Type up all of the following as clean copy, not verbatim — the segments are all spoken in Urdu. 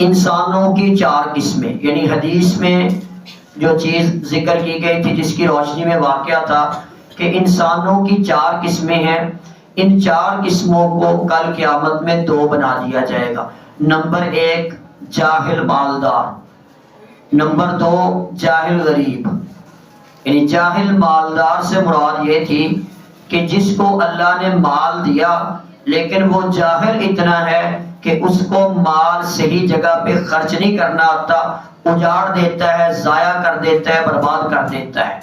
انسانوں کی چار قسمیں، یعنی حدیث میں جو چیز ذکر کی گئی تھی جس کی روشنی میں واقعہ تھا کہ انسانوں کی چار قسمیں ہیں، ان چار قسموں کو کل قیامت میں دو بنا دیا جائے گا۔ نمبر ایک جاہل مالدار، نمبر دو جاہل غریب۔ یعنی جاہل مالدار سے مراد یہ تھی کہ جس کو اللہ نے مال دیا لیکن وہ جاہل اتنا ہے کہ اس کو مال صحیح جگہ پہ خرچ نہیں کرنا آتا، اجاڑ دیتا ہے، ضائع کر دیتا ہے، برباد کر دیتا ہے۔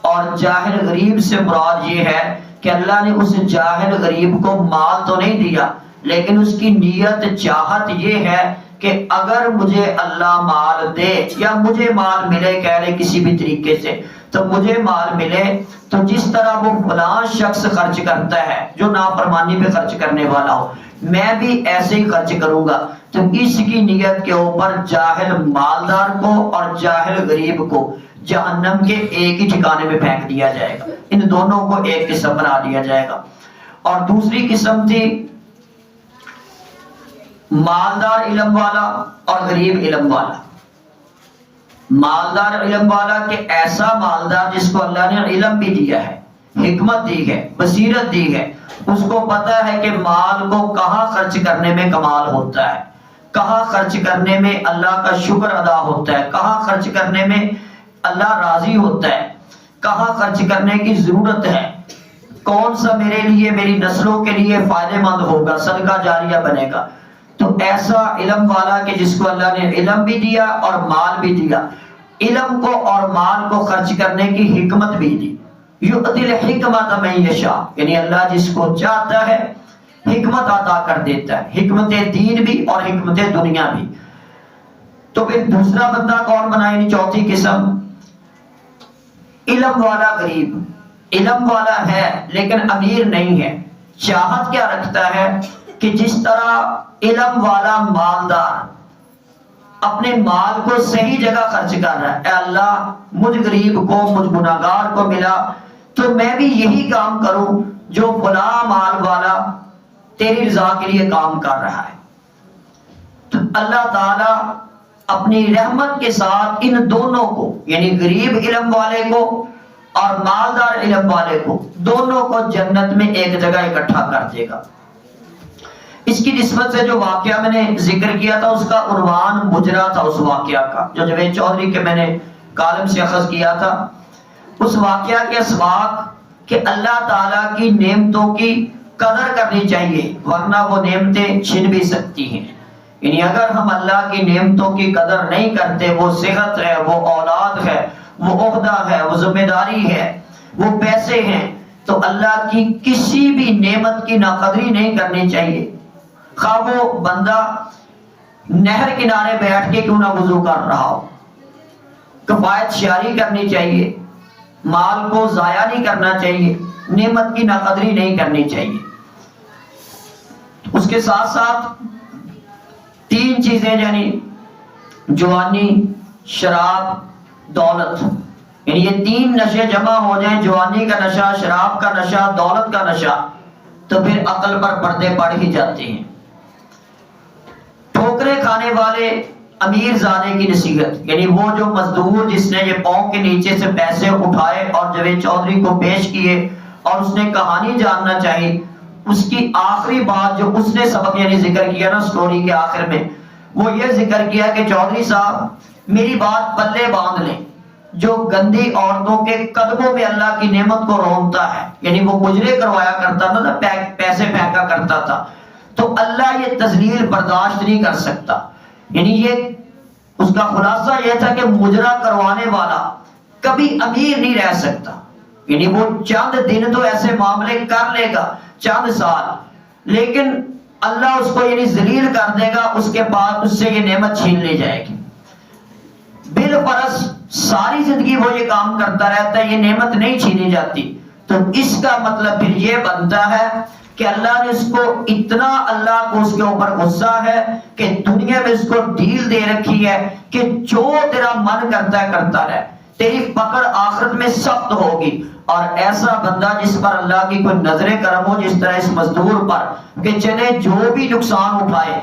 اور جاہل غریب سے مراد یہ ہے کہ اللہ نے اس جاہل غریب کو مال تو نہیں دیا لیکن اس کی نیت چاہت یہ ہے کہ اگر مجھے اللہ مال دے یا مجھے مال ملے، کہہ لے کسی بھی طریقے سے، تو مجھے مال ملے تو جس طرح وہ فلاں شخص خرچ کرتا ہے جو نافرمانی پہ خرچ کرنے والا ہو، میں بھی ایسے ہی خرچ کروں گا۔ تو اس کی نیت کے اوپر جاہل مالدار کو اور جاہل غریب کو جہنم کے ایک ہی ٹھکانے میں پھینک دیا جائے گا، ان دونوں کو ایک قسم بنا دیا جائے گا۔ اور دوسری قسم تھی مالدار علم والا اور غریب علم والا۔ مالدار علم والا کہ ایسا مالدار جس کو اللہ نے علم بھی دیا ہے، حکمت دی ہے، بصیرت دی ہے، اس کو پتا ہے کہ مال کو کہاں خرچ کرنے میں کمال ہوتا ہے، کہاں خرچ کرنے میں اللہ کا شکر ادا ہوتا ہے، کہاں خرچ کرنے میں اللہ راضی ہوتا ہے، کہاں خرچ کرنے کی ضرورت ہے، کون سا میرے لیے میری نسلوں کے لیے فائدہ مند ہوگا، صدقہ جاریہ بنے گا۔ تو ایسا علم والا کہ جس کو اللہ نے علم بھی دیا اور مال بھی دیا، علم کو اور مال کو خرچ کرنے کی حکمت بھی دی۔ یؤتی الحکمۃ من یشاء، یعنی اللہ جس کو چاہتا ہے حکمت عطا کر دیتا ہے، حکمت دین بھی اور حکمت دنیا بھی۔ تو پھر دوسرا بندہ کون بنا، یعنی چوتھی قسم علم والا غریب۔ علم والا ہے لیکن امیر نہیں ہے، چاہت کیا رکھتا ہے کہ جس طرح علم والا مالدار اپنے مال کو صحیح جگہ خرچ کر رہا ہے، اے اللہ مجھ غریب کو، مجھ گناہگار کو ملا تو میں بھی یہی کام کروں جو فلاں مال والا تیری رضا کے لیے کام کر رہا ہے۔ تو اللہ تعالی اپنی رحمت کے ساتھ ان دونوں کو، یعنی غریب علم والے کو اور مالدار علم والے کو، دونوں کو جنت میں ایک جگہ اکٹھا کر دے گا۔ اس کی نسبت سے جو واقعہ میں نے ذکر کیا تھا اس کا عنوان مجرا تھا، اس واقعہ کا جو جاوید چودھری کے میں نے کالم سے اخذ کیا تھا۔ اس واقعہ کے اسباق کہ اللہ تعالیٰ کی نعمتوں کی قدر کرنی چاہیے ورنہ وہ نعمتیں چھن بھی سکتی ہیں۔ یعنی اگر ہم اللہ کی نعمتوں کی قدر نہیں کرتے، وہ صحت ہے، وہ اولاد ہے، وہ عہدہ ہے، وہ ذمہ داری ہے، وہ پیسے ہیں، تو اللہ کی کسی بھی نعمت کی ناقدری نہیں کرنی چاہیے۔ خواہ وہ بندہ نہر کنارے بیٹھ کے کیوں نہ وضو کر رہا ہو، کفایت شیاری کرنی چاہیے، مال کو ضائع نہیں کرنا چاہیے، نعمت کی ناقدری نہیں کرنی چاہیے۔ اس کے ساتھ ساتھ تین چیزیں یعنی جوانی، شراب، دولت، یعنی یہ تین نشے جمع ہو جائیں، جوانی کا نشہ، شراب کا نشہ، دولت کا نشہ، تو پھر عقل پر پردے پڑ ہی جاتے ہیں۔ ٹھوکرے کھانے والے امیر زادے کی نصیحت، یعنی وہ جو مزدور جس نے یہ پاؤں کے نیچے سے پیسے اٹھائے اور جاوید چودھری کو پیش کیے اور اس نے کہانی جاننا چاہی، اس کی آخری بات جو اس نے سبق یعنی ذکر کیا نا سٹوری کے آخر میں، وہ یہ ذکر کیا کہ چودھری صاحب میری بات پلے باندھ لیں، جو گندی عورتوں کے قدموں میں اللہ کی نعمت کو رونتا ہے، یعنی وہ مجرے کروایا کرتا تھا، پیسے پھینکا کرتا تھا، تو اللہ یہ تذلیل برداشت نہیں کر سکتا۔ یعنی یہ اس کا خلاصہ یہ تھا کہ مجرا کروانے والا کبھی امیر نہیں رہ سکتا، یعنی وہ چند دن تو ایسے معاملے کر لے گا، چند سال، لیکن اللہ اس کو یعنی ذلیل کر دے گا، اس کے بعد اس سے یہ نعمت چھین لی جائے گی۔ بالفرض ساری زندگی وہ یہ کام کرتا رہتا ہے، یہ نعمت نہیں چھینی جاتی، تو اس کا مطلب پھر یہ بنتا ہے کہ اللہ نے اس کو اتنا، اللہ کو اس کے اوپر غصہ ہے کہ دنیا میں اس کو ڈیل دے رکھی ہے کہ جو تیرا من کرتا ہے کرتا رہے، تیری پکڑ آخرت میں سخت ہوگی۔ اور ایسا بندہ جس پر اللہ کی کوئی نظر کرم ہو، جس طرح اس مزدور پر کہ چلے جو بھی نقصان اٹھائے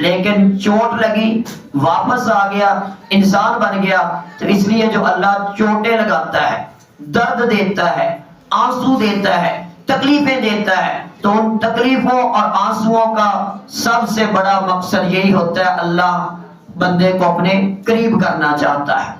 لیکن چوٹ لگی واپس آ گیا انسان بن گیا. تو اس لیے جو اللہ چوٹیں لگاتا ہے درد دیتا ہے آنسو دیتا ہے تکلیفیں دیتا ہے تو ان تکلیفوں اور آنسوؤں کا سب سے بڑا مقصد یہی ہوتا ہے اللہ بندے کو اپنے قریب کرنا چاہتا ہے.